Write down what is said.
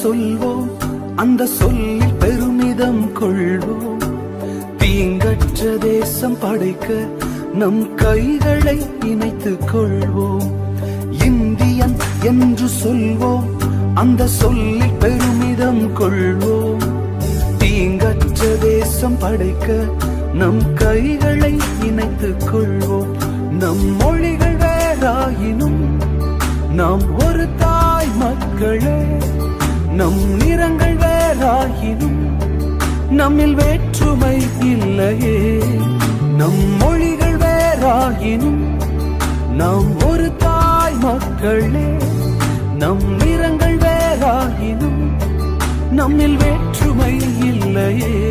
சொல்வோம், அந்த சொல்லில் பெருமிதம் கொள்வோம். தீங்கற்ற தேசம் படைக்க நம் கைகளை இணைத்துக் கொள்வோம். இந்தியன் என்று சொல்வோம், அந்த சொல்லில் பெருமிதம் கொள்வோம். தீங்கற்ற தேசம் படைக்க நம் கைகளை இணைத்துக் கொள்வோம். நம் மொழிகள் வேறாயினும் நாம் ஒரு தாய் மக்களே. நம் நிறங்கள் வேறாயினும் நம்மில் வேற்றுமை இல்லையே. நம் மொழிகள் வேறாயினும் நாம் ஒரு தாய் மக்களே. நம் நிறங்கள் வேறாயினும் நம்மில் வேற்றுமை இல்லையே.